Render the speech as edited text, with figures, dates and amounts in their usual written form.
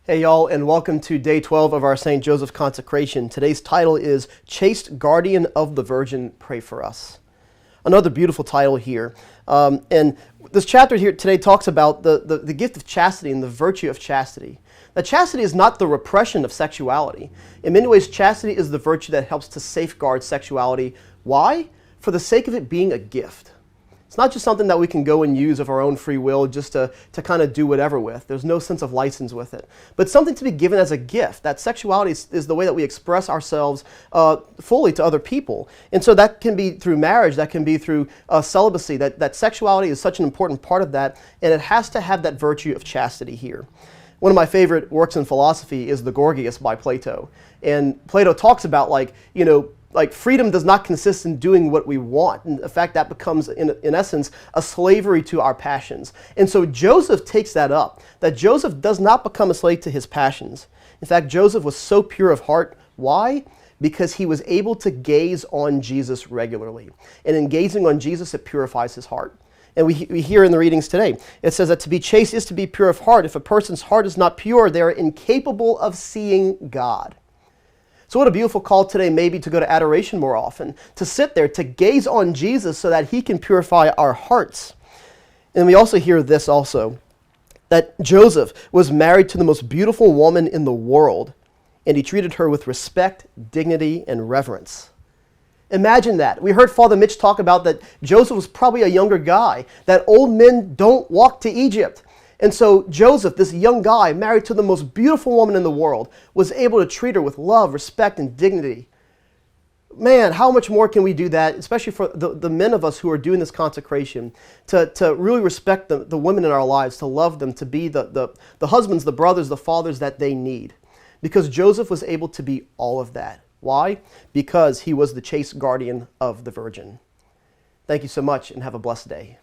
Hey y'all, and welcome to day 12 of our St. Joseph Consecration. Today's title is Chaste Guardian of the Virgin, Pray for Us. Another beautiful title here. And this chapter here today talks about the gift of chastity and the virtue of chastity. Now, chastity is not the repression of sexuality. In many ways, chastity is the virtue that helps to safeguard sexuality. Why? For the sake of it being a gift. It's not just something that we can go and use of our own free will just to kind of do whatever with. There's no sense of license with it. But something to be given as a gift. That sexuality is the way that we express ourselves fully to other people. And so that can be through marriage, that can be through celibacy. That sexuality is such an important part of that, and it has to have that virtue of chastity here. One of my favorite works in philosophy is the Gorgias by Plato. And Plato talks about like freedom does not consist in doing what we want. In fact, that becomes, in essence, a slavery to our passions. And so Joseph takes that up, that Joseph does not become a slave to his passions. In fact, Joseph was so pure of heart. Why? Because he was able to gaze on Jesus regularly. And in gazing on Jesus, it purifies his heart. And we hear in the readings today, it says that to be chaste is to be pure of heart. If a person's heart is not pure, they are incapable of seeing God. So what a beautiful call today maybe to go to adoration more often, to sit there, to gaze on Jesus so that he can purify our hearts. And we also hear this also, that Joseph was married to the most beautiful woman in the world, and he treated her with respect, dignity, and reverence. Imagine that. We heard Father Mitch talk about that Joseph was probably a younger guy, that old men don't walk to Egypt. And so Joseph, this young guy, married to the most beautiful woman in the world, was able to treat her with love, respect, and dignity. Man, how much more can we do that, especially for the men of us who are doing this consecration, to really respect the women in our lives, to love them, to be the husbands, the brothers, the fathers that they need. Because Joseph was able to be all of that. Why? Because he was the chaste guardian of the Virgin. Thank you so much, and have a blessed day.